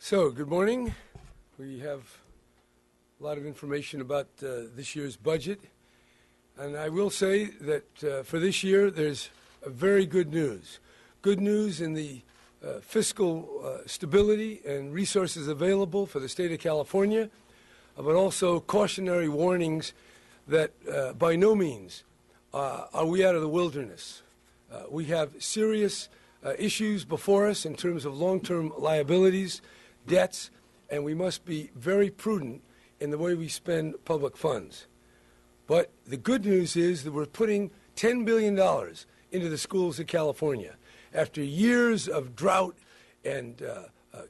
So, good morning. We have a lot of information about this year's budget. And I will say that for this year, there's a very good news. Good news in the fiscal stability and resources available for the state of California, but also cautionary warnings that by no means are we out of the wilderness. We have serious issues before us in terms of long-term liabilities, debts, and we must be very prudent in the way we spend public funds. But the good news is that we're putting $10 billion into the schools of California. After years of drought and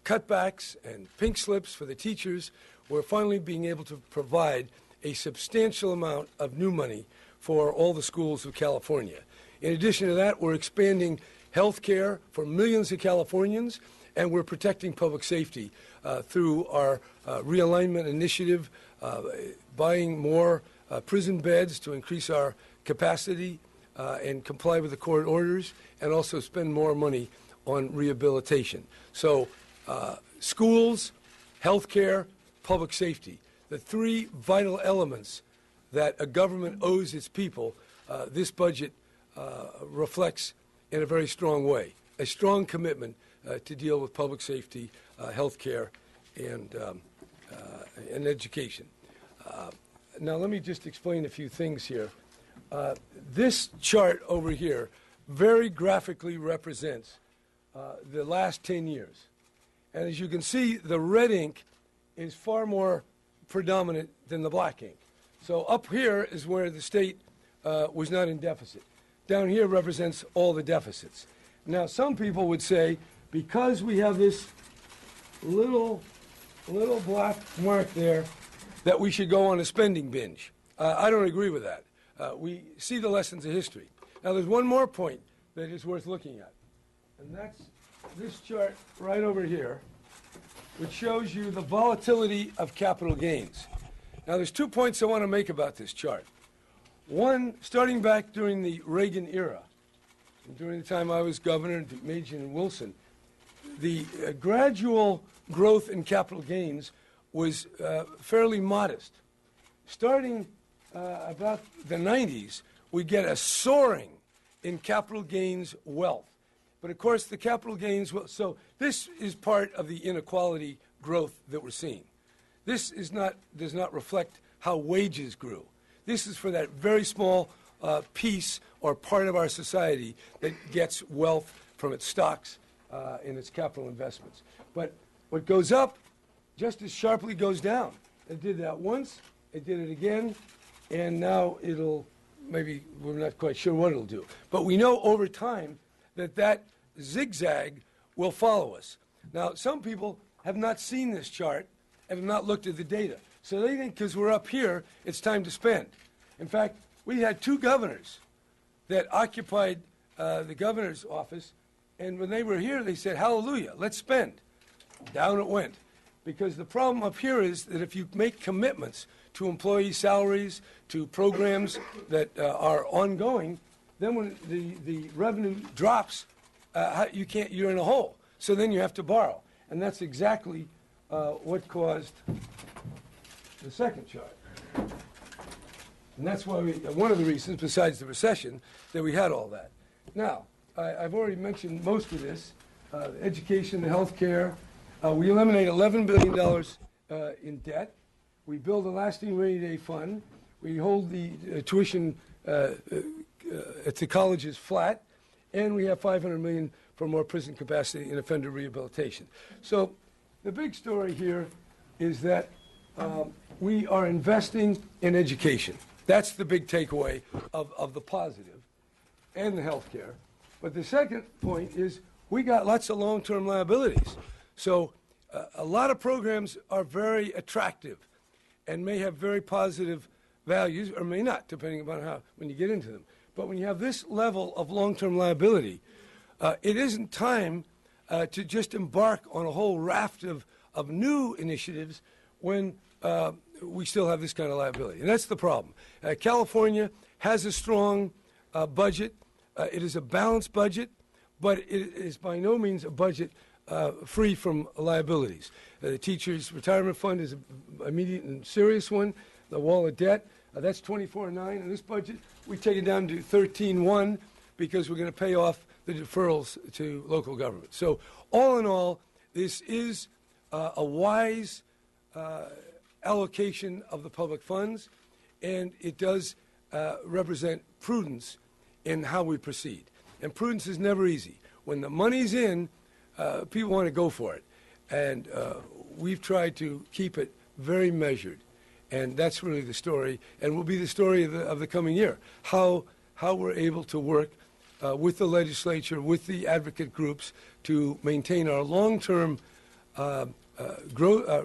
cutbacks and pink slips for the teachers, we're finally being able to provide a substantial amount of new money for all the schools of California. In addition to that, we're expanding health care for millions of Californians, and we're protecting public safety through our realignment initiative, buying more prison beds to increase our capacity and comply with the court orders, and also spend more money on rehabilitation. So schools, health care, public safety, the three vital elements that a government owes its people, this budget reflects in a very strong way, a strong commitment to deal with public safety, health care, and education. Now, let me just explain a few things here. This chart over here very graphically represents the last 10 years. And as you can see, the red ink is far more predominant than the black ink. So up here is where the state was not in deficit. Down here represents all the deficits. Now, some people would say, because we have this little black mark there, that we should go on a spending binge. I don't agree with that. We see the lessons of history. Now, there's one more point that is worth looking at, and that's this chart right over here, which shows you the volatility of capital gains. Now, there's 2 points I want to make about this chart. One, starting back during the Reagan era, during the time I was governor, Majan and Wilson, the gradual growth in capital gains was fairly modest. Starting about the 90s, we get a soaring in capital gains wealth. But of course, the capital gains, so this is part of the inequality growth that we're seeing. This does not reflect how wages grew. This is for that very small piece or part of our society that gets wealth from its stocks and its capital investments. But what goes up just as sharply goes down. It did that once, it did it again, and now it'll, maybe we're not quite sure what it'll do. But we know over time that zigzag will follow us. Now, some people have not seen this chart and have not looked at the data. So they think because we're up here, it's time to spend. In fact, we had 2 governors that occupied the governor's office, and when they were here, they said, hallelujah, let's spend. Down it went. Because the problem up here is that if you make commitments to employee salaries, to programs that are ongoing, then when the revenue drops, you're in a hole. So then you have to borrow. And that's exactly what caused the second chart. And that's why one of the reasons, besides the recession, that we had all that. Now, I've already mentioned most of this, education, the health care. We eliminate $11 billion in debt. We build a lasting rainy day fund. We hold the tuition at the colleges flat. And we have $500 million for more prison capacity and offender rehabilitation. So the big story here is that we are investing in education. That's the big takeaway of the positive and the health care. But the second point is we got lots of long-term liabilities. So a lot of programs are very attractive and may have very positive values, or may not, depending upon how when you get into them. But when you have this level of long-term liability, it isn't time to just embark on a whole raft of new initiatives when we still have this kind of liability. And that's the problem. California has a strong budget. It is a balanced budget, but it is by no means a budget free from liabilities. The teachers' retirement fund is an immediate and serious one. The wall of debt, that's 24.9 in this budget. We take it down to 13.1 because we're going to pay off the deferrals to local government. So all in all, this is a wise allocation of the public funds, and it does represent prudence in how we proceed. And prudence is never easy. When the money's in, people want to go for it. And we've tried to keep it very measured. And that's really the story, and will be the story of the coming year, how we're able to work with the legislature, with the advocate groups, to maintain our long-term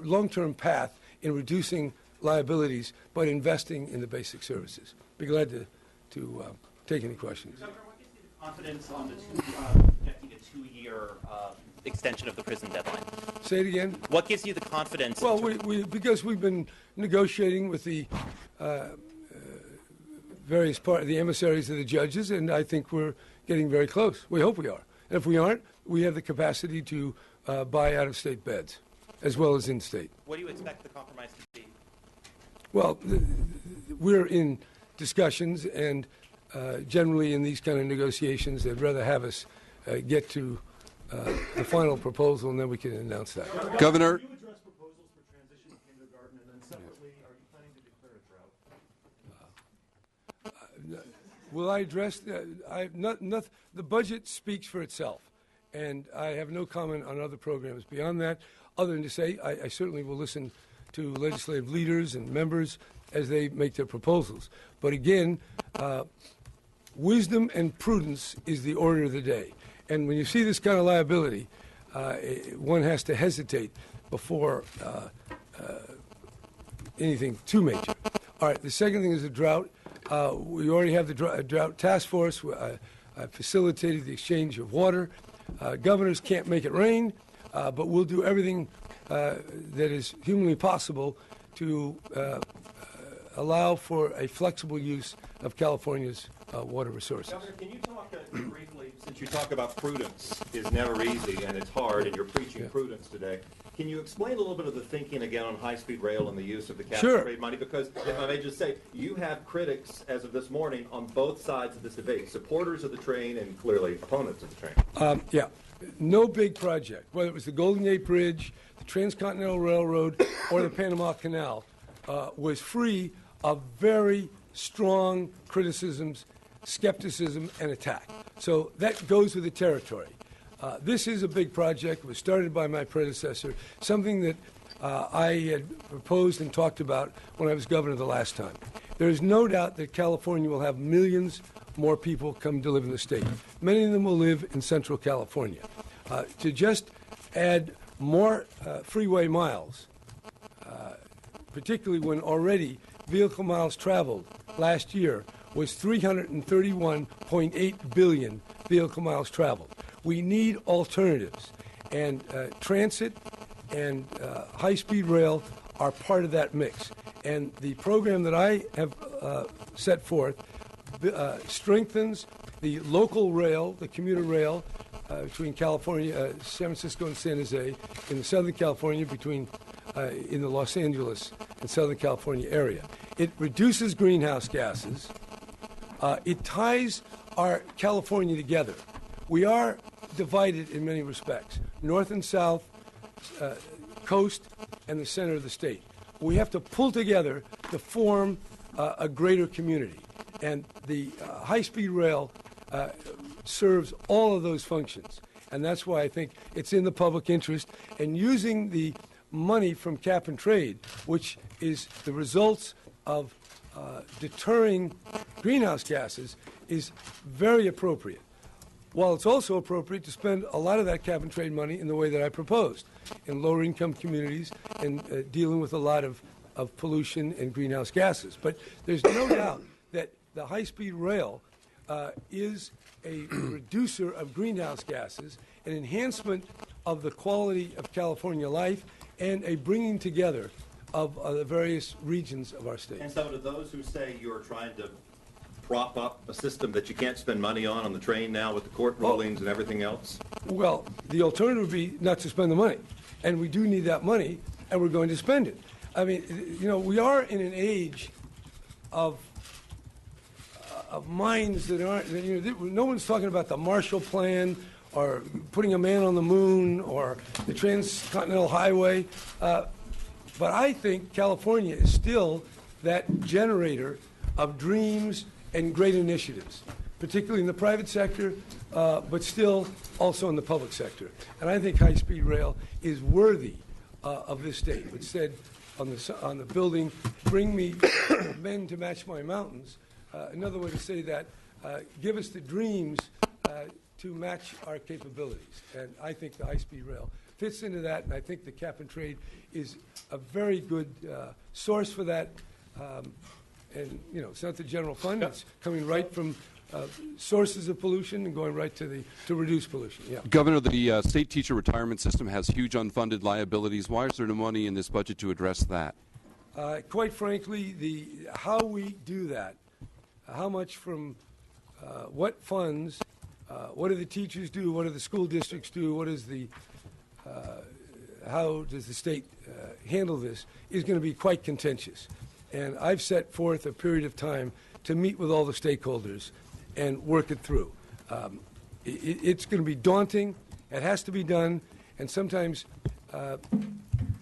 long-term path in reducing liabilities, but investing in the basic services. Be glad to take any questions. Governor, what gives you the confidence on getting a 2-year extension of the prison deadline? Say it again. What gives you the confidence? Well, because we've been negotiating with the various the emissaries of the judges, and I think we're getting very close. We hope we are. And if we aren't, we have the capacity to buy out-of-state beds, as well as in-state. What do you expect the compromise to be? Well, we're in discussions, and generally in these kind of negotiations, they'd rather have us get to the final proposal, and then we can announce that. Governor. Can you address proposals for transition to kindergarten, and then separately, are you planning to declare a drought? Will I address the budget speaks for itself, and I have no comment on other programs beyond that, other than to say I certainly will listen to legislative leaders and members as they make their proposals. But again, wisdom and prudence is the order of the day. And when you see this kind of liability, one has to hesitate before anything too major. All right, the second thing is the drought. We already have the drought task force. I facilitated the exchange of water. Governors can't make it rain, but we'll do everything that is humanly possible to allow for a flexible use of California's water resources. Governor, can you talk briefly, since you talk about prudence is never easy and it's hard and you're preaching prudence today, can you explain a little bit of the thinking again on high-speed rail and the use of the cap and trade money? Because if I may just say, you have critics, as of this morning, on both sides of this debate, supporters of the train and clearly opponents of the train. Yeah, no big project, whether it was the Golden Gate Bridge, the Transcontinental Railroad, or the Panama Canal, was free of very strong criticisms, skepticism, and attack. So that goes with the territory. This is a big project. It was started by my predecessor, something that I had proposed and talked about when I was governor the last time. There is no doubt that California will have millions more people come to live in the state. Many of them will live in Central California. To just add more freeway miles, particularly when already vehicle miles traveled last year was 331.8 billion vehicle miles traveled. We need alternatives, and transit and high-speed rail are part of that mix. And the program that I have set forth strengthens the local rail, the commuter rail, between California, San Francisco and San Jose, in the Southern California, between in the Los Angeles and Southern California area. It reduces greenhouse gases. It ties our California together. We are divided in many respects, north and south, coast, and the center of the state. We have to pull together to form a greater community. And the high-speed rail serves all of those functions. And that's why I think it's in the public interest. And using the money from cap and trade, which is the results of deterring greenhouse gases, is very appropriate. While it's also appropriate to spend a lot of that cap and trade money in the way that I proposed, in lower income communities and dealing with a lot of pollution and greenhouse gases. But there's no doubt that the high-speed rail is a reducer of greenhouse gases, an enhancement of the quality of California life, and a bringing together of the various regions of our state. And so to those who say you're trying to prop up a system that you can't spend money on the train now with the court rulings and everything else? Well, the alternative would be not to spend the money. And we do need that money, and we're going to spend it. I mean, you know, we are in an age of minds that aren't, you know, no one's talking about the Marshall Plan or putting a man on the moon or the Transcontinental Highway. But I think California is still that generator of dreams and great initiatives, particularly in the private sector, but still also in the public sector. And I think high-speed rail is worthy of this state. It said on the building, bring me men to match my mountains. Another way to say that, give us the dreams to match our capabilities. And I think the high-speed rail fits into that, and I think the cap and trade is a very good source for that. And, you know, it's not the general fund. It's coming right from sources of pollution and going right to reduce pollution. Yeah. Governor, the state teacher retirement system has huge unfunded liabilities. Why is there no money in this budget to address that? Quite frankly, how we do that, how much from what funds, what do the teachers do, what do the school districts do, how does the state handle this, is going to be quite contentious. And I've set forth a period of time to meet with all the stakeholders and work it through. It's going to be daunting. It has to be done. And sometimes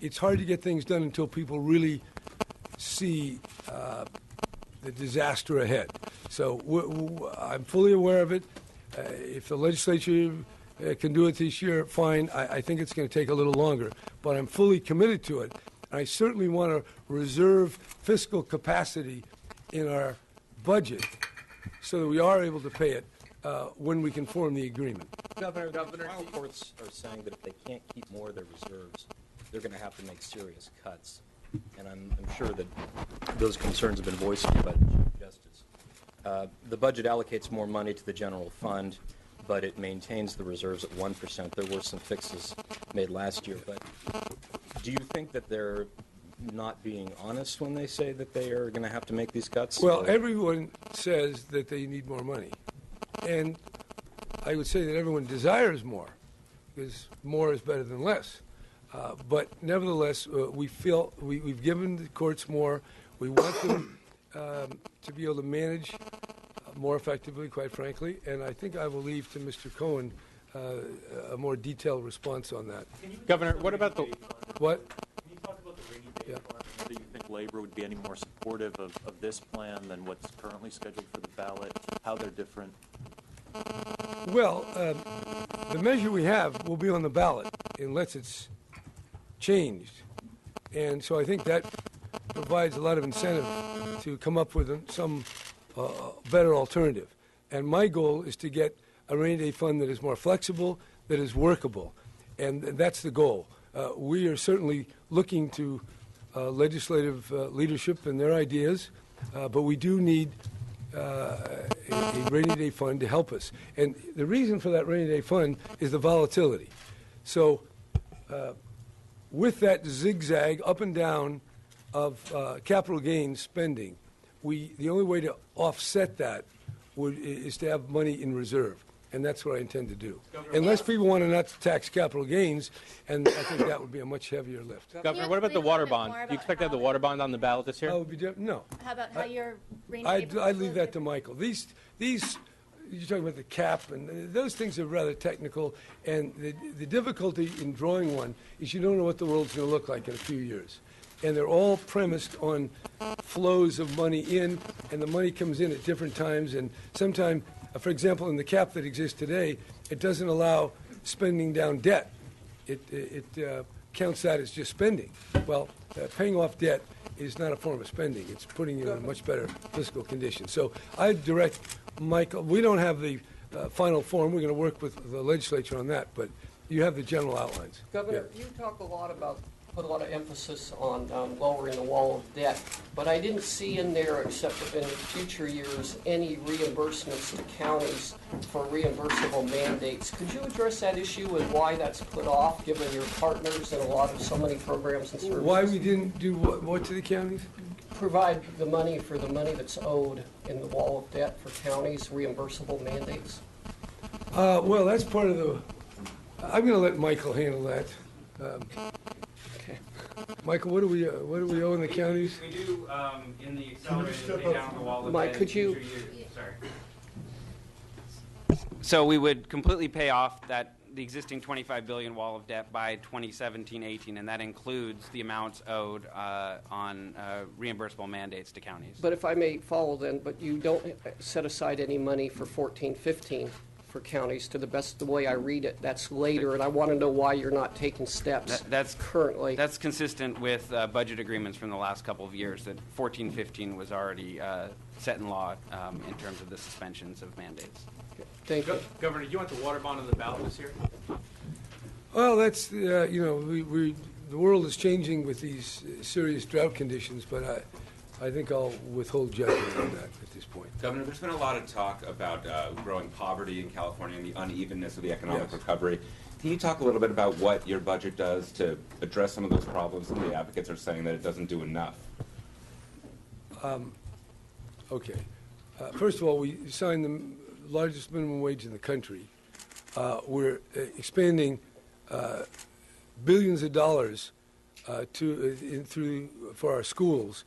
it's hard to get things done until people really see the disaster ahead. So I'm fully aware of it. If the legislature can do it this year, fine. I think it's going to take a little longer. But I'm fully committed to it. I certainly want to reserve fiscal capacity in our budget so that we are able to pay it when we can form the agreement. Governor, trial courts are saying that if they can't keep more of their reserves, they're going to have to make serious cuts. And I'm sure that those concerns have been voiced by the Chief Justice. The budget allocates more money to the general fund, but it maintains the reserves at 1%. There were some fixes made last year, but do you think that they're not being honest when they say that they are going to have to make these cuts? Well, everyone says that they need more money. And I would say that everyone desires more, because more is better than less. But nevertheless, we feel we've given the courts more. We want them to be able to manage more effectively, quite frankly. And I think I will leave to Mr. Cohen a more detailed response on that. Governor, what about the... What? Can you talk about the rainy day Yeah. fund? Do you think labor would be any more supportive of this plan than what's currently scheduled for the ballot? How they're different? Well, the measure we have will be on the ballot unless it's changed. And so I think that provides a lot of incentive to come up with some better alternative. And my goal is to get a rainy day fund that is more flexible, that is workable. And that's the goal. We are certainly looking to legislative leadership and their ideas, but we do need a rainy day fund to help us. And the reason for that rainy day fund is the volatility. So with that zigzag up and down of capital gains spending, the only way to offset that is to have money in reserve. And that's what I intend to do. Unless people want to not tax capital gains, and I think that would be a much heavier lift. Governor, what about the water bond? Do you expect to have the water bond on the ballot this year? That would be no. How about how your rainy day I'd proposal leave is that to Michael. These you're talking about the cap, and those things are rather technical. And the difficulty in drawing one is you don't know what the world's going to look like in a few years. And they're all premised on flows of money in, and the money comes in at different times. And sometimes, for example, in the cap that exists today, it doesn't allow spending down debt. It counts that as just spending. Well, paying off debt is not a form of spending. It's putting you in a much better fiscal condition. So I direct Michael. We don't have the final form. We're going to work with the legislature on that, but you have the general outlines. Governor, you talk put a lot of emphasis on lowering the wall of debt, but I didn't see in there, except in future years, any reimbursements to counties for reimbursable mandates. Could you address that issue and why that's put off, given your partners in a lot of so many programs and services? Why we didn't do what to the counties? provide the money for the money that's owed in the wall of debt for counties, reimbursable mandates? Well, that's part of the, I'm going to let Michael handle that. Okay. Michael, what do we owe in the counties? We do, in the accelerated pay down the wall of Mike, debt could in you- future years. Sorry. So we would completely pay off the existing 25 billion wall of debt by 2017-18, and that includes the amounts owed on reimbursable mandates to counties. But if I may follow then, but you don't set aside any money for 14-15 for counties, to the best of the way I read it. That's later, and I want to know why you're not taking steps That's currently. That's consistent with budget agreements from the last couple of years, that 14-15 was already set in law in terms of the suspensions of mandates. Thank you. Governor, do you want the water bond on the ballot this year? Well, that's, the world is changing with these serious drought conditions, but I think I'll withhold judgment on that at this point. Governor, there's been a lot of talk about growing poverty in California and the unevenness of the economic recovery. Can you talk a little bit about what your budget does to address some of those problems? Some of the advocates are saying that it doesn't do enough. Okay. First of all, we signed the largest minimum wage in the country. We're expanding billions of dollars for our schools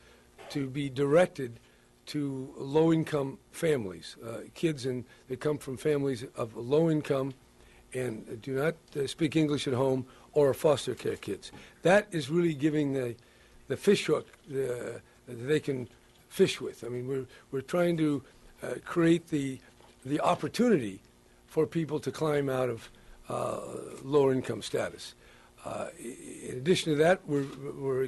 to be directed to low-income families, kids that come from families of low income and do not speak English at home, or foster care kids. That is really giving the fish hook that they can fish with. I mean, we're trying to create the opportunity for people to climb out of lower income status. In addition to that, we're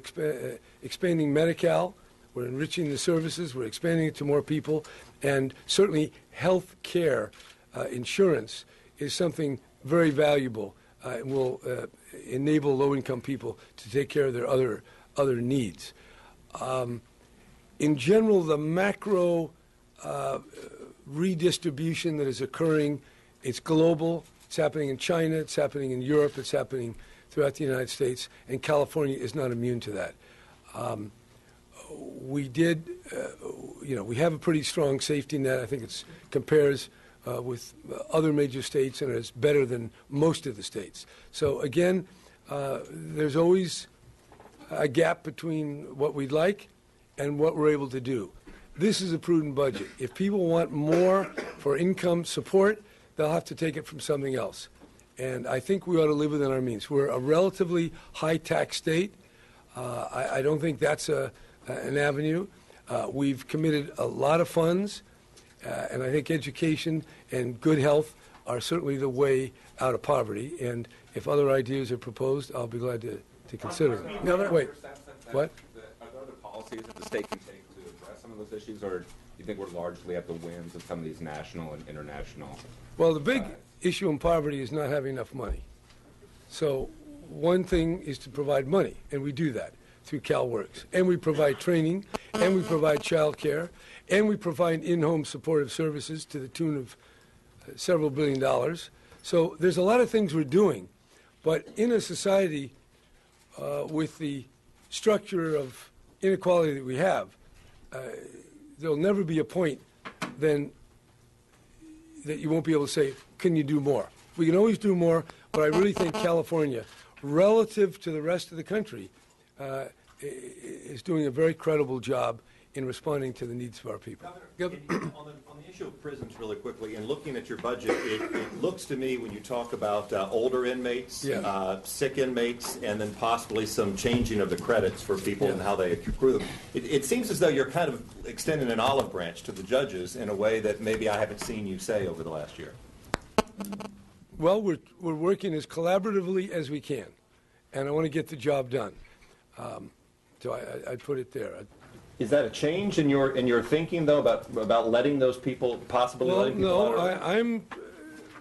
expanding Medi-Cal. We're enriching the services. We're expanding it to more people. And certainly health care insurance is something very valuable and will enable low-income people to take care of their other needs. In general, the macro redistribution that is occurring, it's global. It's happening in China. It's happening in Europe. It's happening throughout the United States. And California is not immune to that. We have a pretty strong safety net. I think it compares with other major states and is better than most of the states. So again, there's always a gap between what we'd like and what we're able to do. This is a prudent budget. If people want more for income support, they'll have to take it from something else. And I think we ought to live within our means. We're a relatively high-tax state. I don't think that's an avenue. We've committed a lot of funds, and I think education and good health are certainly the way out of poverty. And if other ideas are proposed, I'll be glad to consider them. Governor, Wait, what? Are there other policies that the state can take to address some of those issues, or do you think we're largely at the whims of some of these national and international? Well, the big issue in poverty is not having enough money. So one thing is to provide money, and we do that through CalWorks. And we provide training, and we provide child care, and we provide in-home supportive services to the tune of several $billion. So there's a lot of things we're doing. But in a society with the structure of inequality that we have, there'll never be a point then that you won't be able to say, can you do more? We can always do more, but I really think California, relative to the rest of the country, is doing a very credible job in responding to the needs of our people. Governor, on the issue of prisons really quickly, and looking at your budget, it looks to me when you talk about older inmates, sick inmates, and then possibly some changing of the credits for people and how they accrue them, it seems as though you're kind of extending an olive branch to the judges in a way that maybe I haven't seen you say over the last year. Well, we're working as collaboratively as we can, and I want to get the job done. So I'd put it there. Is that a change in your thinking, though, about letting those people, possibly letting people out?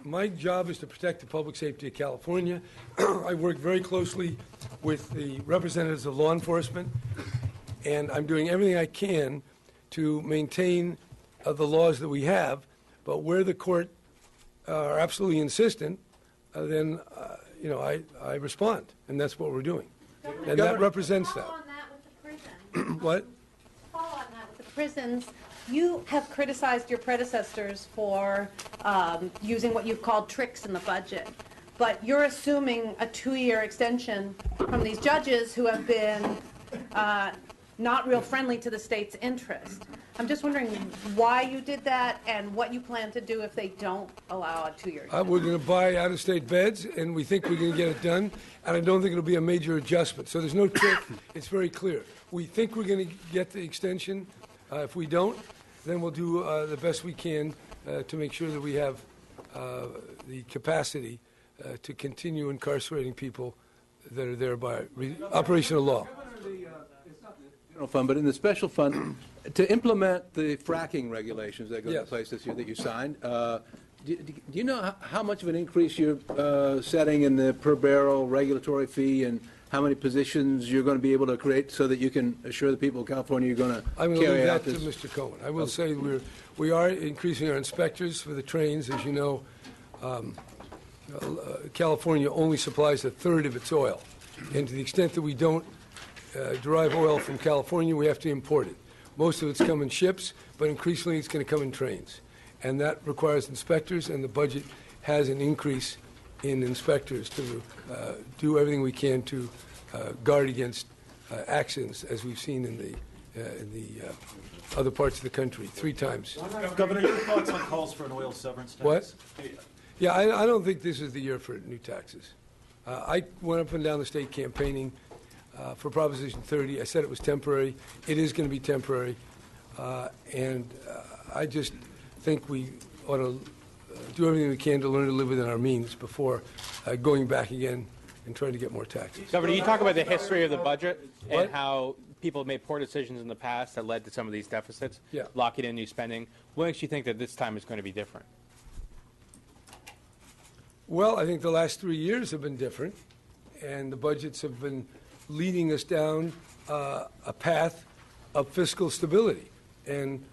My job is to protect the public safety of California. I work very closely with the representatives of law enforcement, and I'm doing everything I can to maintain the laws that we have. But where the court are absolutely insistent, then I respond, and that's what we're doing. And that represents that. Follow on that with the prison. What? Follow prisons, you have criticized your predecessors for using what you've called tricks in the budget. But you're assuming a 2-year extension from these judges who have been not real friendly to the state's interest. I'm just wondering why you did that and what you plan to do if they don't allow a 2-year extension. We're going to buy out-of-state beds, and we think we're going to get it done, and I don't think it'll be a major adjustment. So there's no trick. It's very clear. We think we're going to get the extension. If we don't, then we'll do the best we can to make sure that we have the capacity to continue incarcerating people that are there by operational law. General fund, but in the special fund, to implement the fracking regulations that go into place this year that you signed, do you know how much of an increase you're setting in the per barrel regulatory fee and how many positions you're going to be able to create so that you can assure the people of California you're going to carry out this? I'm going to leave that to Mr. Cohen. I will say we are increasing our inspectors for the trains. As you know, California only supplies a third of its oil. And to the extent that we don't derive oil from California, we have to import it. Most of it's come in ships, but increasingly it's going to come in trains. And that requires inspectors, and the budget has an increase in inspectors to do everything we can to guard against accidents, as we've seen in the other parts of the country, 3 times. Governor, your thoughts on calls for an oil severance tax? What? Yeah, I don't think this is the year for new taxes. I went up and down the state campaigning for Proposition 30. I said it was temporary. It is going to be temporary. And I just think we ought to do everything we can to learn to live within our means before going back again and trying to get more taxes. Governor, you talk about the history of the budget and how people made poor decisions in the past that led to some of these deficits, locking in new spending. What makes you think that this time is going to be different? Well, I think the last 3 years have been different, and the budgets have been leading us down a path of fiscal stability. And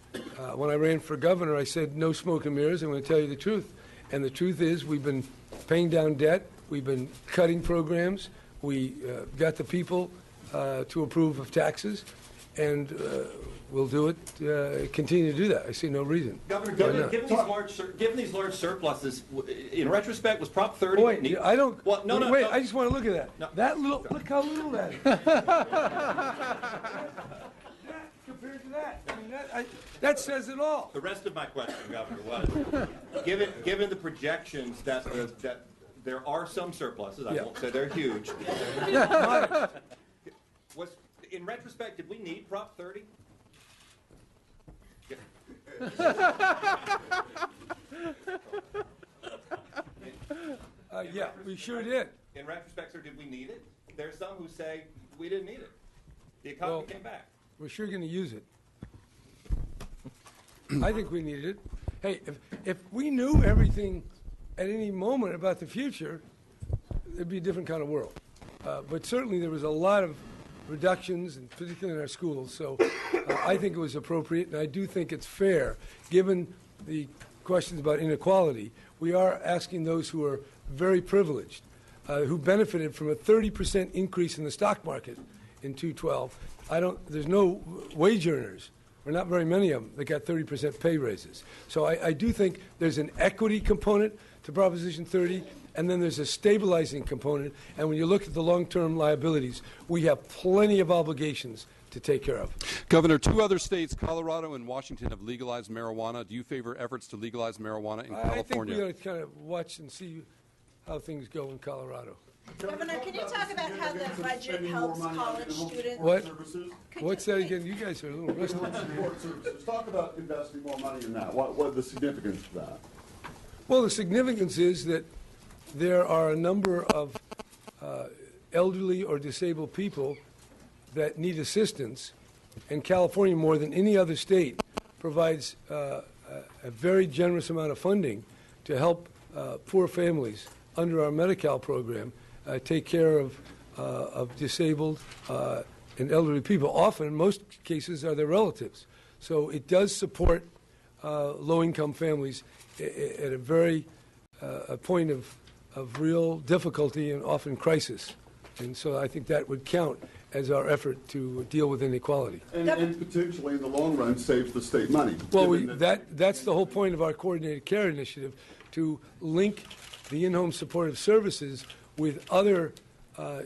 when I ran for governor, I said, no smoke and mirrors. I'm going to tell you the truth. And the truth is we've been paying down debt. We've been cutting programs. We got the people to approve of taxes. And we'll do it, continue to do that. I see no reason. Governor, given these large surpluses, in retrospect, was Prop 30? Wait, I don't. Well, no, wait, no. I just want to look at that. No. That little. Look how little that is. Compared to that, I mean, that says it all. The rest of my question, Governor, was given the projections that there are some surpluses, I won't say they're huge. In retrospect, did we need Prop 30? Yeah, we sure did. In retrospect, sir, did we need it? There's some who say we didn't need it. The economy came back. We're sure going to use it. I think we needed it. Hey, if we knew everything at any moment about the future, it'd be a different kind of world. But certainly there was a lot of reductions, and particularly in our schools. So I think it was appropriate, and I do think it's fair, given the questions about inequality. We are asking those who are very privileged, who benefited from a 30% increase in the stock market in 2012. There's no wage earners, or not very many of them, that got 30% pay raises. So I do think there's an equity component to Proposition 30, and then there's a stabilizing component. And when you look at the long-term liabilities, we have plenty of obligations to take care of. Governor, 2 other states, Colorado and Washington, have legalized marijuana. Do you favor efforts to legalize marijuana in California? I think we ought to kind of watch and see how things go in Colorado. Governor, can you talk about how the budget helps college students? What? What's that again? You guys are a little rusty. Support services. Talk about investing more money in that. What is the significance of that? Well, the significance is that there are a number of elderly or disabled people that need assistance, and California, more than any other state, provides a very generous amount of funding to help poor families under our Medi-Cal program take care of disabled and elderly people. Often, in most cases, are their relatives. So it does support low-income families at a point of real difficulty and often crisis. And so I think that would count. as our effort to deal with inequality. And potentially in the long run saves the state money. Well, that's the whole point of our coordinated care initiative, to link the in-home supportive services with other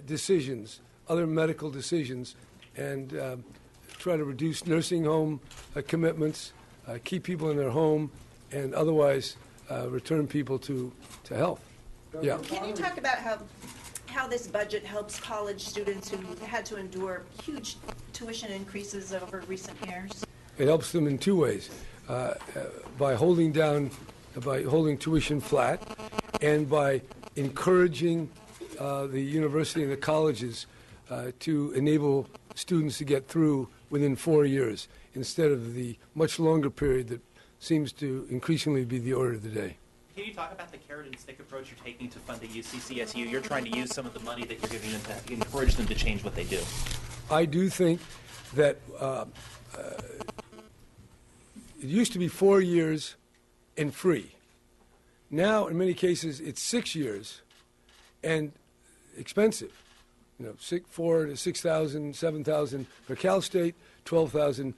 decisions, other medical decisions, and try to reduce nursing home commitments, keep people in their home, and otherwise return people to health. Yeah. Can you talk about how this budget helps college students who had to endure huge tuition increases over recent years? It helps them in two ways, by holding tuition flat, and by encouraging the university and the colleges to enable students to get through within 4 years, instead of the much longer period that seems to increasingly be the order of the day. Can you talk about the carrot and stick approach you're taking to fund the UCCSU? You're trying to use some of the money that you're giving them to encourage them to change what they do. I do think that it used to be 4 years and free. Now, in many cases, it's 6 years and expensive. You know, $4,000 to $6,000, $7,000 for Cal State, $12,000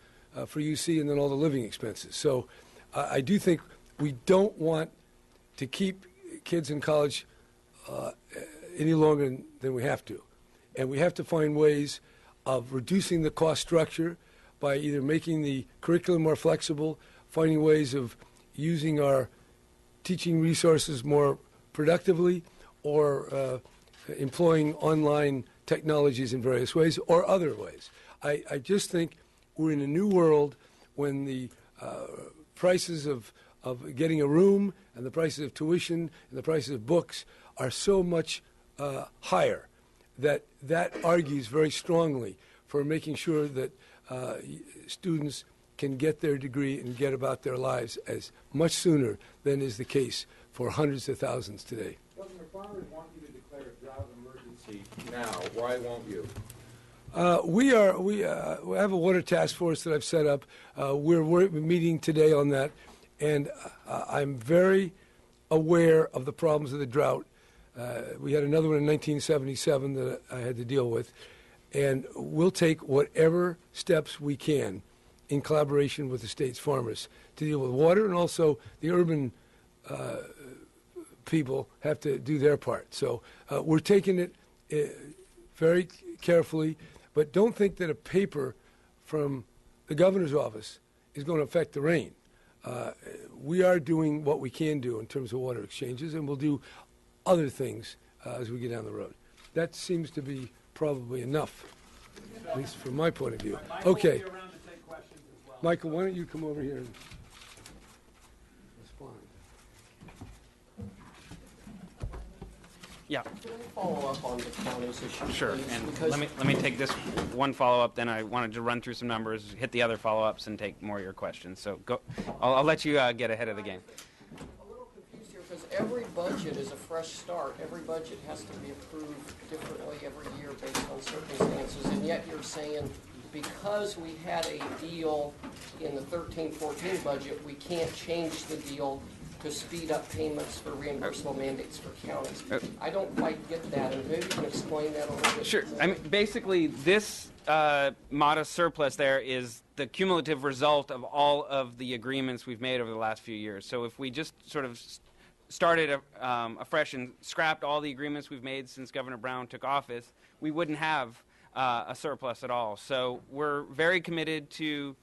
for UC, and then all the living expenses. So I do think we don't want to keep kids in college any longer than we have to. And we have to find ways of reducing the cost structure by either making the curriculum more flexible, finding ways of using our teaching resources more productively, or employing online technologies in various ways, or other ways. I just think we're in a new world when the prices of getting a room and the prices of tuition and the prices of books are so much higher that argues very strongly for making sure that students can get their degree and get about their lives as much sooner than is the case for hundreds of thousands today. Governor, farmers want you to declare a drought emergency now. Why won't you? We have a water task force that I've set up. We're meeting today on that, and I'm very aware of the problems of the drought. We had another one in 1977 that I had to deal with, and we'll take whatever steps we can in collaboration with the state's farmers to deal with water, and also the urban people have to do their part. So we're taking it very carefully, but don't think that a paper from the governor's office is going to affect the rain. We are doing what we can do in terms of water exchanges, and we'll do other things as we get down the road. That seems to be probably enough, at least from my point of view. Okay. Michael, why don't you come over here and respond? Yeah. Can I follow up on the county's issue? Sure. Please? And Because let me take this one follow-up, then I wanted to run through some numbers, hit the other follow-ups, and take more of your questions. So go. I'll let you get ahead of the game. a little confused here because every budget is a fresh start. Every budget has to be approved differently every year based on circumstances, and yet you're saying because we had a deal in the 13-14 budget, we can't change the deal to speed up payments for reimbursable mandates for counties. I don't quite get that, and maybe you can explain that a little bit. Sure. I mean, basically, this modest surplus there is the cumulative result of all of the agreements we've made over the last few years. So if we just sort of started afresh and scrapped all the agreements we've made since Governor Brown took office, we wouldn't have a surplus at all. So we're very committed to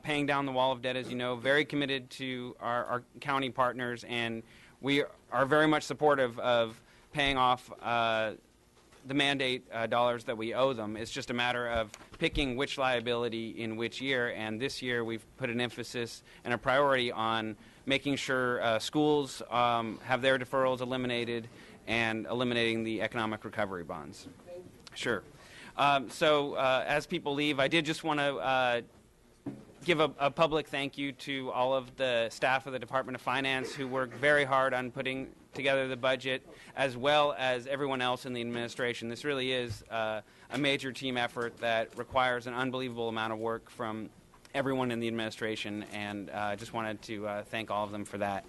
paying down the wall of debt, as you know, very committed to our county partners, and we are very much supportive of paying off the mandate dollars that we owe them. It's just a matter of picking which liability in which year, and this year we've put an emphasis and a priority on making sure schools have their deferrals eliminated and eliminating the economic recovery bonds. Sure. So as people leave, I did just want to give a public thank you to all of the staff of the Department of Finance who worked very hard on putting together the budget, as well as everyone else in the administration. This really is a major team effort that requires an unbelievable amount of work from everyone in the administration, and I just wanted to thank all of them for that.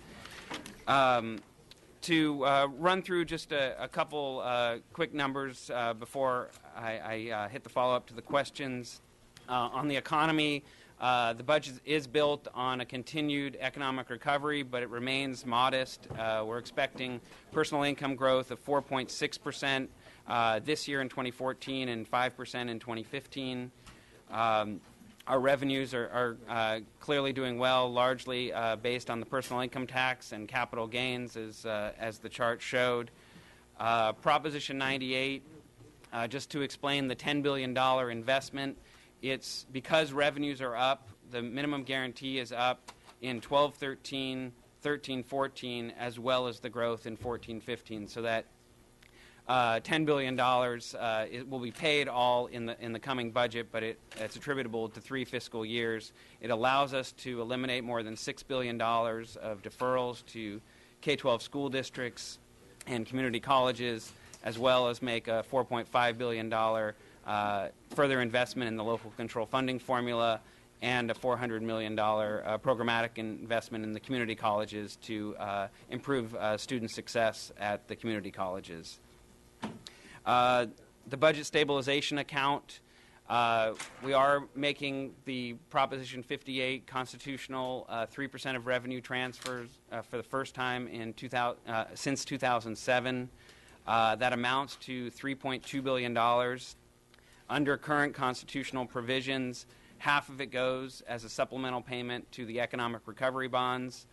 To run through just a couple quick numbers before I hit the follow-up to the questions. On the economy, the budget is built on a continued economic recovery, but it remains modest. We're expecting personal income growth of 4.6% this year in 2014 and 5% in 2015. Our revenues are clearly doing well, largely based on the personal income tax and capital gains, as the chart showed. Proposition 98, just to explain the $10 billion investment, it's because revenues are up, the minimum guarantee is up in 12-13, 13-14, as well as the growth in 14-15, so that $10 billion it will be paid all in the coming budget, but it's attributable to 3 fiscal years. It allows us to eliminate more than $6 billion of deferrals to K-12 school districts and community colleges, as well as make a $4.5 billion further investment in the local control funding formula and a $400 million programmatic investment in the community colleges to improve student success at the community colleges. The budget stabilization account, we are making the Proposition 58 constitutional 3% of revenue transfers for the first time in since 2007. That amounts to $3.2 billion. Under current constitutional provisions, half of it goes as a supplemental payment to the economic recovery bonds.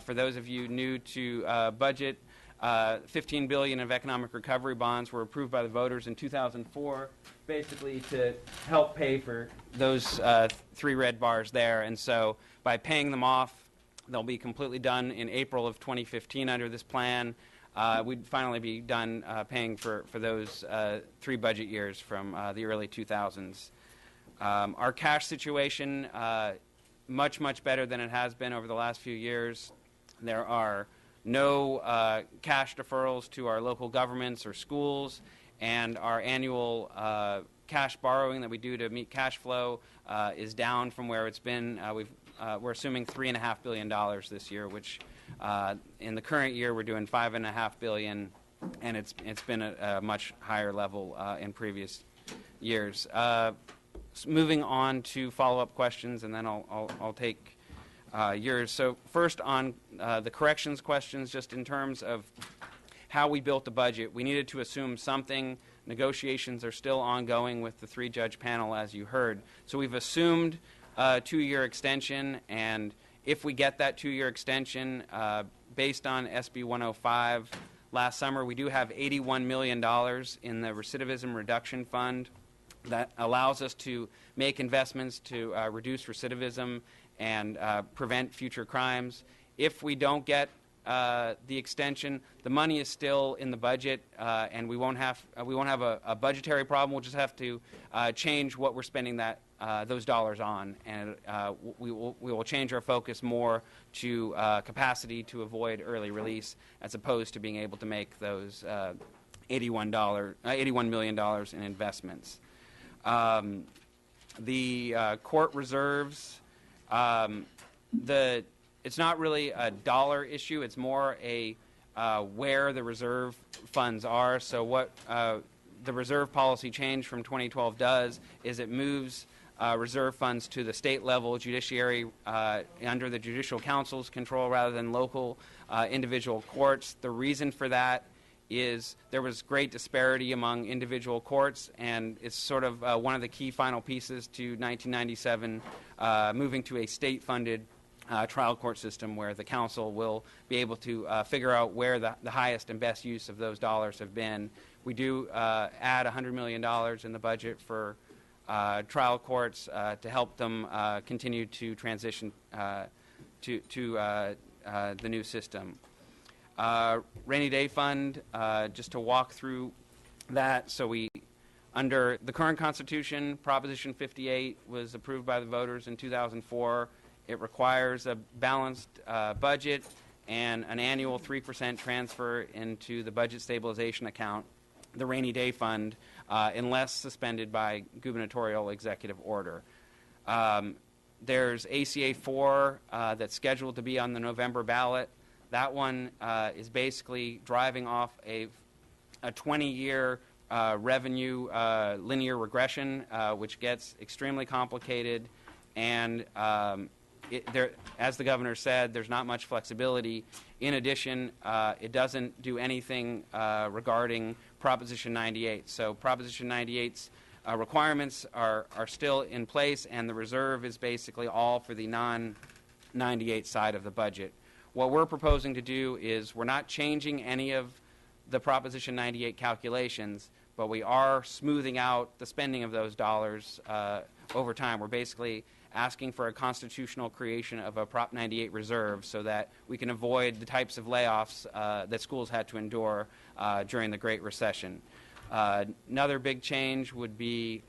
For those of you new to budget, $15 billion of economic recovery bonds were approved by the voters in 2004, basically to help pay for those 3 red bars there. And so by paying them off, they'll be completely done in April of 2015 under this plan. We'd finally be done paying for those 3 budget years from the early 2000s. Our cash situation, much, much better than it has been over the last few years. There are no cash deferrals to our local governments or schools, and our annual cash borrowing that we do to meet cash flow is down from where it's been. We're assuming $3.5 billion this year, which in the current year we're doing $5.5 billion, and it's been a much higher level in previous years. Moving on to follow-up questions, and then I'll take yours. So first on the corrections questions, just in terms of how we built the budget, we needed to assume something. Negotiations are still ongoing with the 3-judge panel, as you heard. So we've assumed a 2-year extension, and if we get that 2-year extension, based on SB 105 last summer, we do have $81 million in the recidivism reduction fund that allows us to make investments to reduce recidivism and prevent future crimes. If we don't get the extension, the money is still in the budget, and we won't have a budgetary problem. We'll just have to change what we're spending those dollars on, and we will change our focus more to capacity to avoid early release, as opposed to being able to make those $81 million in investments. The court reserves. It's not really a dollar issue. It's more a where the reserve funds are. So what the reserve policy change from 2012 does is it moves reserve funds to the state level judiciary under the Judicial Council's control rather than local individual courts. The reason for that is there was great disparity among individual courts, and it's sort of one of the key final pieces to 1997 moving to a state-funded trial court system where the council will be able to figure out where the highest and best use of those dollars have been. We do add $100 million in the budget for trial courts to help them continue to transition to the new system. Rainy day fund, just to walk through that. So under the current Constitution, Proposition 58 was approved by the voters in 2004. It requires a balanced budget and an annual 3% transfer into the budget stabilization account, the rainy day fund, unless suspended by gubernatorial executive order. There's ACA 4 that's scheduled to be on the November ballot. That one is basically driving off a 20-year revenue linear regression, which gets extremely complicated, and as the governor said, there's not much flexibility. In addition, it doesn't do anything regarding Proposition 98. So Proposition 98's requirements are still in place, and the reserve is basically all for the non-98 side of the budget. What we're proposing to do is we're not changing any of the Proposition 98 calculations, but we are smoothing out the spending of those dollars over time. We're basically asking for a constitutional creation of a Prop 98 reserve so that we can avoid the types of layoffs that schools had to endure during the Great Recession. Another big change would be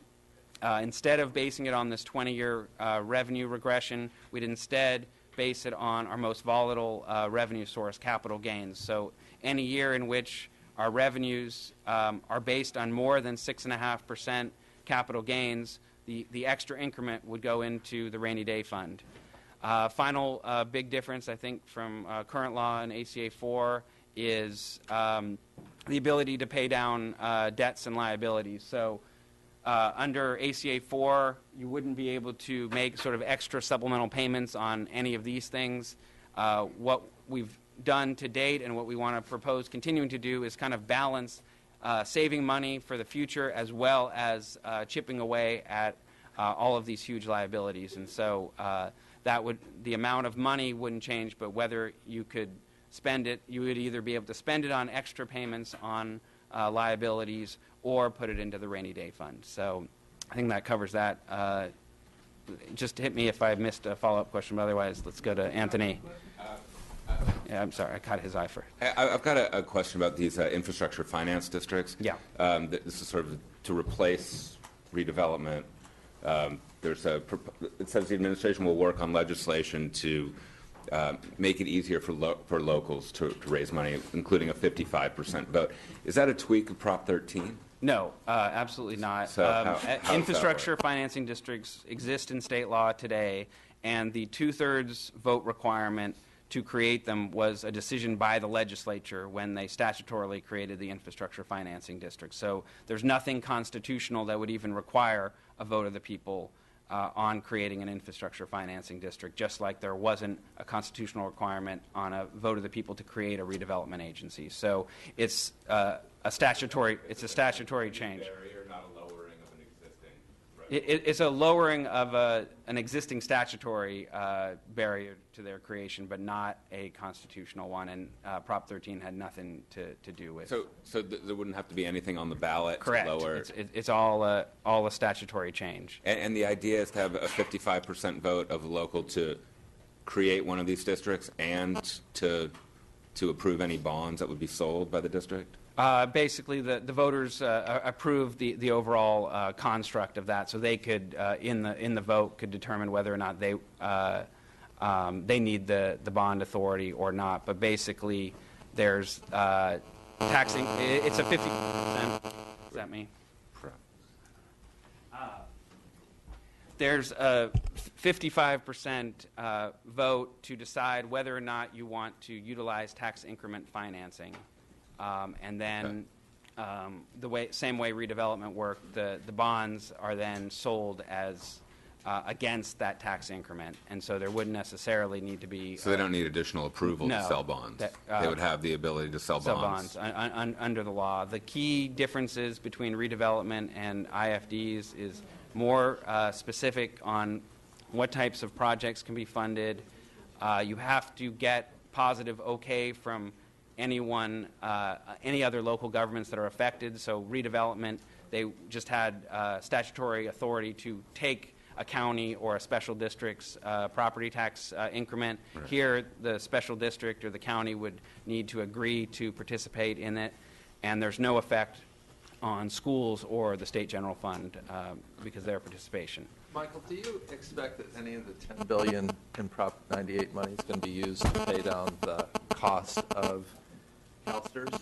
instead of basing it on this 20-year revenue regression, we'd instead base it on our most volatile revenue source, capital gains. So any year in which our revenues are based on more than 6.5% capital gains, the extra increment would go into the rainy day fund. Final big difference, I think, from current law and ACA 4 is the ability to pay down debts and liabilities. So under ACA 4, you wouldn't be able to make sort of extra supplemental payments on any of these things. What we've done to date and what we want to propose continuing to do is kind of balance saving money for the future as well as chipping away at all of these huge liabilities. And so the amount of money wouldn't change, but whether you could spend it, you would either be able to spend it on extra payments on liabilities or put it into the rainy day fund. So I think that covers that. Just hit me if I missed a follow-up question, but otherwise let's go to Anthony. Yeah, I'm sorry, I caught his eye first. I've got a question about these infrastructure finance districts. Yeah. This is sort of to replace redevelopment. It says the administration will work on legislation to make it easier for locals to raise money, including a 55% vote. Is that a tweak of Prop 13? No, absolutely not. So how infrastructure financing districts exist in state law today, and the two-thirds vote requirement to create them was a decision by the legislature when they statutorily created the infrastructure financing district. So there's nothing constitutional that would even require a vote of the people on creating an infrastructure financing district, just like there wasn't a constitutional requirement on a vote of the people to create a redevelopment agency. So it's a statutory change. It's a lowering of an existing statutory barrier to their creation, but not a constitutional one, and Prop 13 had nothing to do with. So there wouldn't have to be anything on the ballot Correct. to lower. It's all a statutory change. And the idea is to have a 55% vote of the local to create one of these districts and to approve any bonds that would be sold by the district? Basically, the voters approved the overall construct of that, so they could, in the vote, could determine whether or not they need the bond authority or not. But basically, there's taxing. It's a 50%. What does that mean? There's a 55% vote to decide whether or not you want to utilize tax increment financing. And then same way redevelopment worked, the bonds are then sold as against that tax increment, and so there wouldn't necessarily need to be. So they don't need additional approval no, to sell bonds. They would have the ability to sell bonds. Under the law. The key differences between redevelopment and IFDs is more specific on what types of projects can be funded. You have to get positive okay from anyone, any other local governments that are affected. So redevelopment, they just had statutory authority to take a county or a special district's property tax increment. Right. Here, the special district or the county would need to agree to participate in it, and there's no effect on schools or the state general fund because of their participation. Michael, do you expect that any of the $10 billion in Prop 98 money is going to be used to pay down the cost of CalSTRS?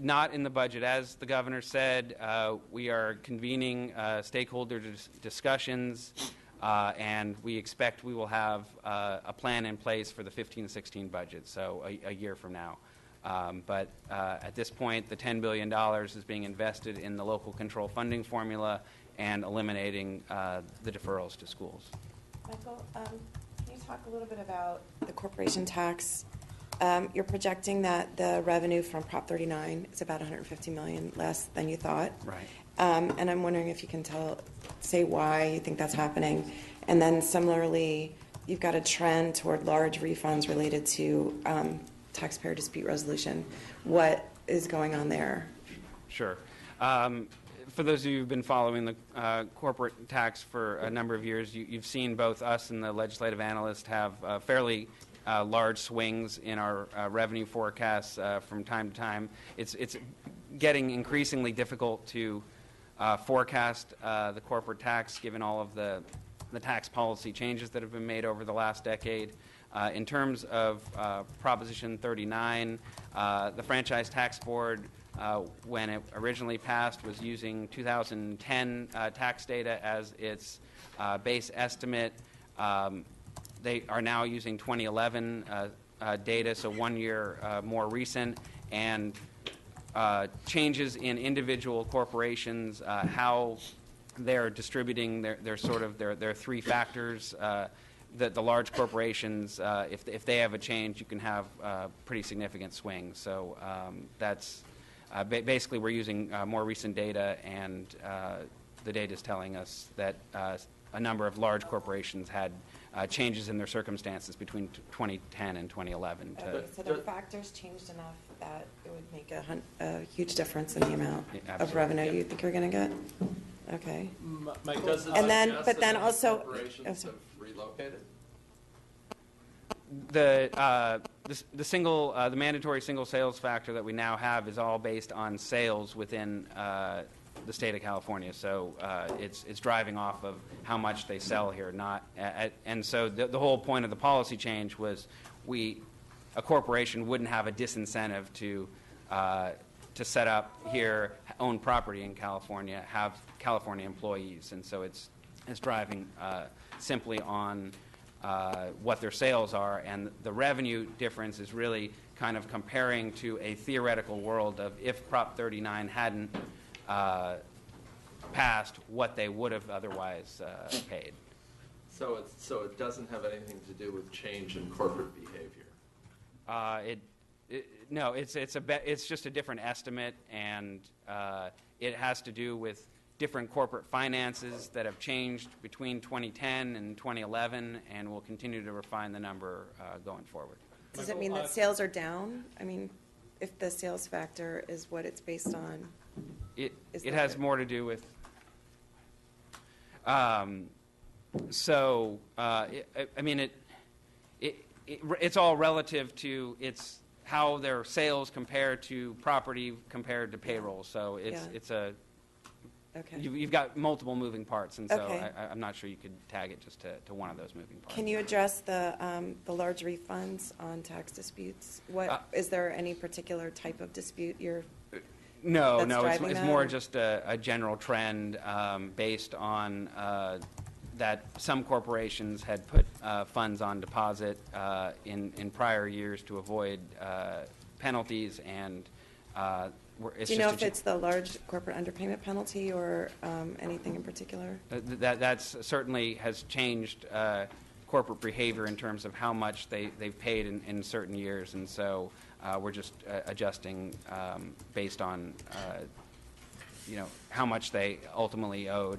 Not in the budget. As the governor said, we are convening stakeholder discussions, and we expect we will have a plan in place for the 15-16 budget, so a year from now. But at this point, the $10 billion is being invested in the local control funding formula and eliminating the deferrals to schools. Michael, can you talk a little bit about the corporation tax? You're projecting that the revenue from Prop 39 is about $150 million less than you thought. Right. And I'm wondering if you can say why you think that's happening. And then similarly, you've got a trend toward large refunds related to taxpayer dispute resolution. What is going on there? Sure. For those of you who've been following the corporate tax for a number of years, you've seen both us and the legislative analysts have fairly large swings in our revenue forecasts from time to time. It's getting increasingly difficult to forecast the corporate tax given all of the tax policy changes that have been made over the last decade. In terms of Proposition 39, the Franchise Tax Board, when it originally passed, was using 2010 tax data as its base estimate. They are now using 2011 data, so 1 year more recent, and changes in individual corporations, how they're distributing their three factors. The large corporations, if they have a change, you can have pretty significant swings. So that's basically we're using more recent data, and the data is telling us that a number of large corporations had changes in their circumstances between 2010 and 2011. Okay, so the factors changed enough that it would make a huge difference in the amount of revenue you think you're going to get? Okay. Mike, does it and then, suggest but then that also, corporations have relocated? The mandatory single sales factor that we now have is all based on sales within the state of California. So it's driving off of how much they sell here, and so the whole point of the policy change was a corporation wouldn't have a disincentive to set up here, own property in California, have California employees, and so it's driving simply on what their sales are, and the revenue difference is really kind of comparing to a theoretical world of if Prop 39 hadn't passed, what they would have otherwise paid. So it doesn't have anything to do with change in corporate behavior. No, it's just a different estimate, and it has to do with different corporate finances that have changed between 2010 and 2011, and we'll continue to refine the number going forward. Does it mean that sales are down? I mean, if the sales factor is what it's based on, it has more to do with. It's all relative to how their sales compare to property compared to payroll. So it's a. Okay. You've got multiple moving parts, and so Okay. I'm not sure you could tag it just to one of those moving parts. can you address the large refunds on tax disputes? Is there any particular type of dispute No, that's it's that, more or? just a general trend based on that some corporations had put funds on deposit in prior years to avoid penalties, and do you know if it's the large corporate underpayment penalty or anything in particular? That's certainly has changed corporate behavior in terms of how much they've paid in certain years, and so we're just adjusting based on how much they ultimately owed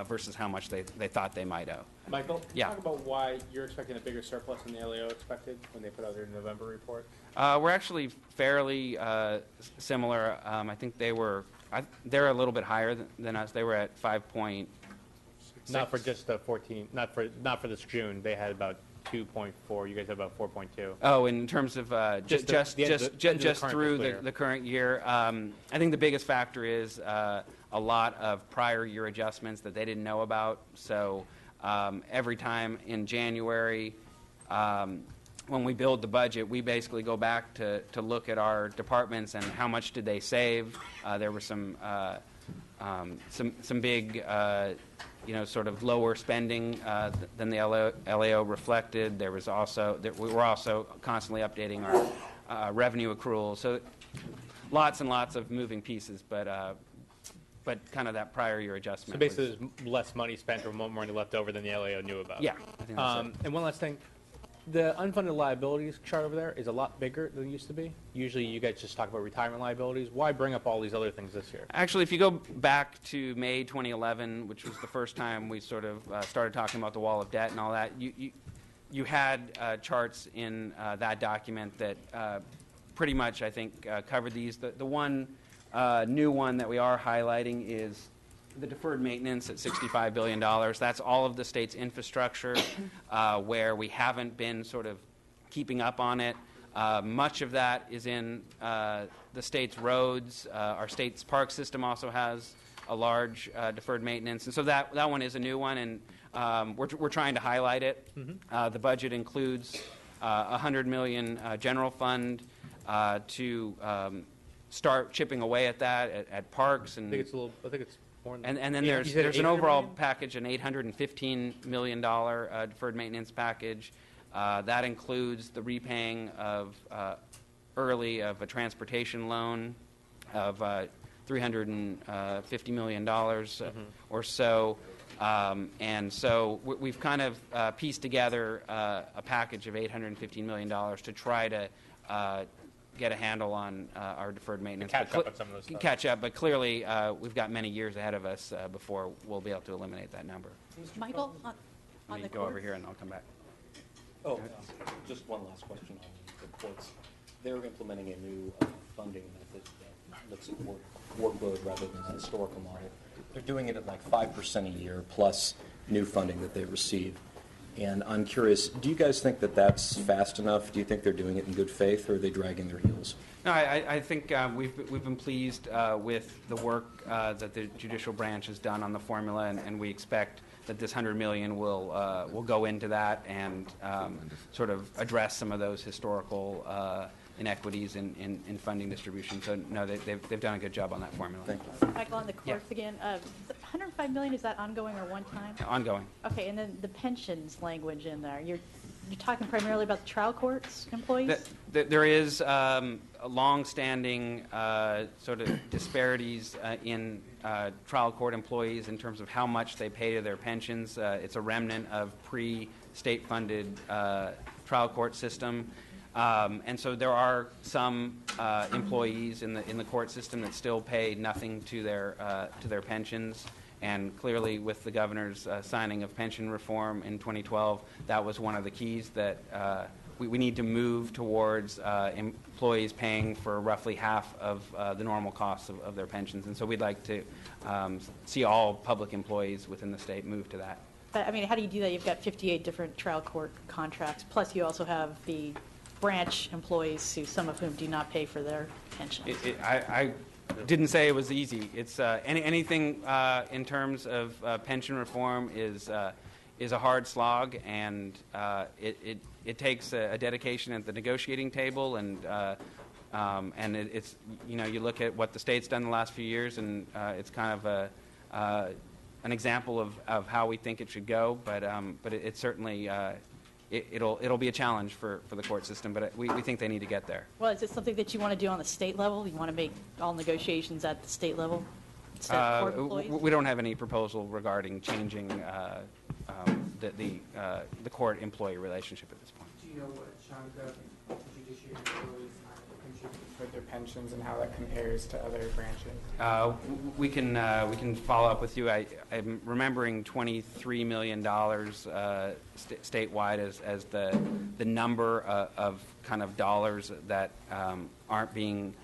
versus how much they thought they might owe. Michael, Yeah. talk about why you're expecting a bigger surplus than the LAO expected when they put out their November report. We're actually fairly similar. I think they're a little bit higher than us. They were at 5.6. Not for just the 14. Not for this June. They had about 2.4. You guys had about 4.2. Oh, in terms of just through the current year, I think the biggest factor is a lot of prior year adjustments that they didn't know about. So every time in January, when we build the budget, we basically go back to look at our departments and how much did they save. There were some some big, sort of lower spending than the LAO reflected. We were also constantly updating our revenue accrual. So lots and lots of moving pieces, but kind of that prior year adjustment. So basically, there's less money spent or more money left over than the LAO knew about. Yeah, I think that's it. And one last thing. The unfunded liabilities chart over there is a lot bigger than it used to be. Usually you guys just talk about retirement liabilities. Why bring up all these other things this year? Actually, if you go back to May 2011, which was the first time we sort of started talking about the wall of debt and all that, you had charts in that document that pretty much, I think, covered these. The one new one that we are highlighting is the deferred maintenance at $65 billion. That's all of the state's infrastructure where we haven't been sort of keeping up on it. Much of that is in the state's roads. Our state's park system also has a large deferred maintenance. And so that one is a new one, and we're trying to highlight it. Mm-hmm. The budget includes $100 million general fund to start chipping away at that at parks. And I think it's and then there's an overall package, an $815 million deferred maintenance package. That includes the repaying of early of a transportation loan of $350 million or so. And so we've kind of pieced together a package of $815 million to try to get a handle on our deferred maintenance. Catch up on some of those stuff. Catch up, but clearly we've got many years ahead of us before we'll be able to eliminate that number. Michael, on Let me the go over courts? here and I'll come back. Oh, just one last question on the courts. They're implementing a new funding method that looks at workload rather than the historical model. They're doing it at like 5% a year plus new funding that they receive. And I'm curious, do you guys think that that's fast enough? Do you think they're doing it in good faith, or are they dragging their heels? No, I think we've been pleased with the work that the judicial branch has done on the formula, and we expect that this $100 million will go into that and sort of address some of those historical inequities in funding distribution. So no, they've done a good job on that formula. Thank you. Michael, on the courts again, the $105 million, is that ongoing or one time? Ongoing. Okay, and then the pensions language in there, you're talking primarily about the trial courts employees? There is a long-standing sort of disparities in trial court employees in terms of how much they pay to their pensions. It's a remnant of pre-state funded trial court system. And so there are some employees in the court system that still pay nothing to their pensions. And clearly, with the governor's signing of pension reform in 2012, that was one of the keys that we need to move towards employees paying for roughly half of the normal costs of their pensions. And so we'd like to see all public employees within the state move to that. But, I mean, how do you do that? You've got 58 different trial court contracts, plus you also have the branch employees, some of whom do not pay for their pensions. I didn't say it was easy. It's anything in terms of pension reform is a hard slog, and it takes a dedication at the negotiating table, and it's you look at what the state's done the last few years, and it's kind of an example of how we think it should go, but it's certainly. It'll be a challenge for the court system, but we think they need to get there. Well, is it something that you want to do on the state level? You want to make all negotiations at the state level instead of court employees? We don't have any proposal regarding changing the court employee relationship at this point. Do you know what chunk of judiciary employees contribute toward their pensions and how that compares to other branches? We can follow up with you. I'm remembering $23 million statewide as the number of kind of dollars that aren't being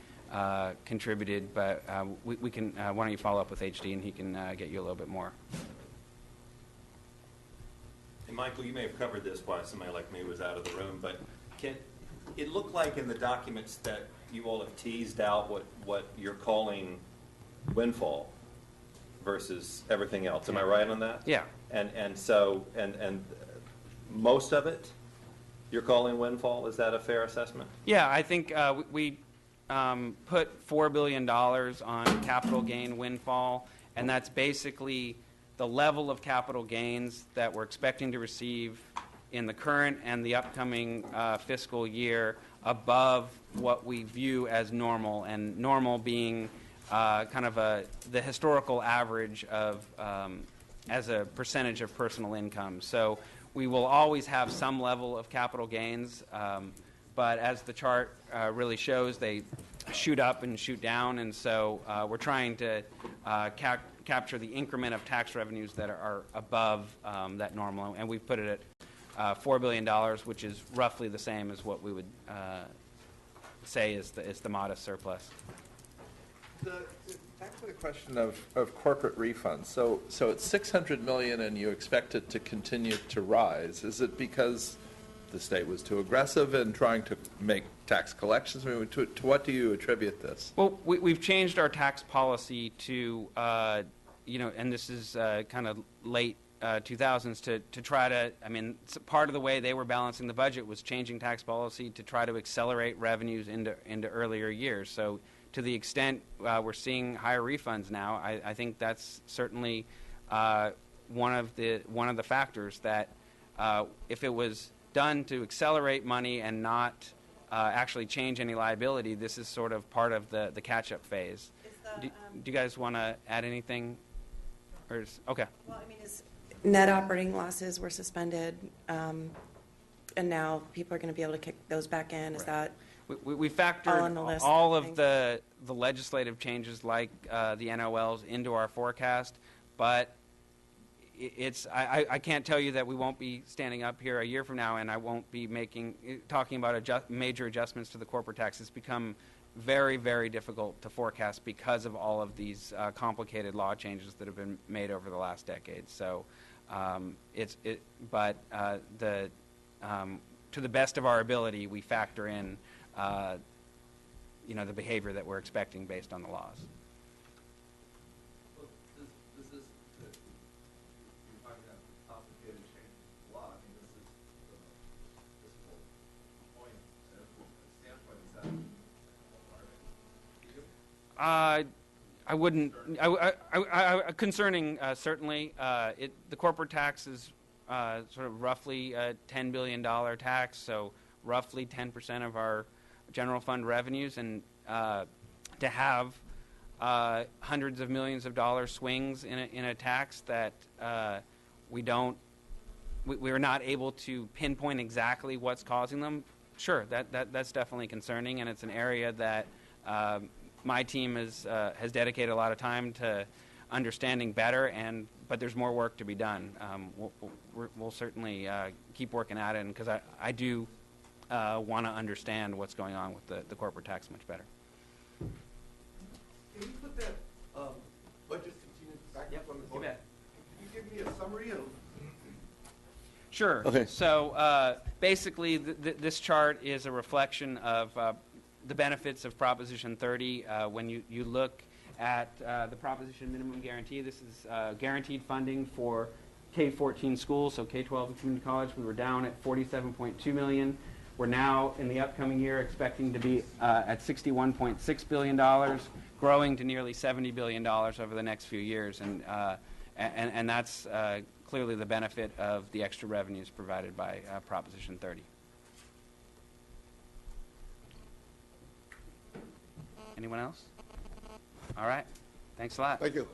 contributed, but we can. Why don't you follow up with HD and he can get you a little bit more. And Michael, you may have covered this while somebody like me was out of the room, but it looked like in the documents that you all have teased out what you're calling windfall versus everything else. Am I right on that? Yeah. And so most of it you're calling windfall. Is that a fair assessment? Yeah, I think we put $4 billion on capital gain windfall, and that's basically the level of capital gains that we're expecting to receive in the current and the upcoming fiscal year above what we view as normal, and normal being kind of the historical average of as a percentage of personal income. So we will always have some level of capital gains, but as the chart really shows, they shoot up and shoot down, and so we're trying to capture the increment of tax revenues that are above that normal, and we've put it at $4 billion, which is roughly the same as what we would say is the modest surplus. Back to the question of corporate refunds. So it's $600 million, and you expect it to continue to rise. Is it because the state was too aggressive in trying to make tax collections? I mean, to what do you attribute this? Well, we've changed our tax policy to, and this is kind of late 2000s to try to, part of the way they were balancing the budget was changing tax policy to try to accelerate revenues into earlier years. So to the extent we're seeing higher refunds now, I think that's certainly one of the factors that if it was done to accelerate money and not actually change any liability, this is sort of part of the catch-up phase. Do you guys want to add anything? Okay. Well, net operating losses were suspended, and now people are going to be able to kick those back in. Is that we factored all of the legislative changes like the NOLs into our forecast, but I can't tell you that we won't be standing up here a year from now and I won't be talking about major adjustments to the corporate tax. It's become very, very difficult to forecast because of all of these complicated law changes that have been made over the last decade. So to the best of our ability, we factor in the behavior that we're expecting based on the laws. I wouldn't. Concerning certainly, the corporate tax is sort of roughly a $10 billion tax, so roughly 10% of our general fund revenues, and to have hundreds of millions of dollar swings in a tax that we're not able to pinpoint exactly what's causing them. Sure, that's definitely concerning, and it's an area that my team has dedicated a lot of time to understanding better, but there's more work to be done. We'll certainly keep working at it, because I do want to understand what's going on with the corporate tax much better. Can you put that budget back up on the board? Can you give me a summary of? Sure. Okay. So basically, this chart is a reflection of the benefits of Proposition 30. When you look at the Proposition Minimum Guarantee, this is guaranteed funding for K-14 schools, so K-12 and community college. We were down at $47.2 million. We're now, in the upcoming year, expecting to be at $61.6 billion, growing to nearly $70 billion over the next few years. And that's clearly the benefit of the extra revenues provided by Proposition 30. Anyone else? All right. Thanks a lot. Thank you.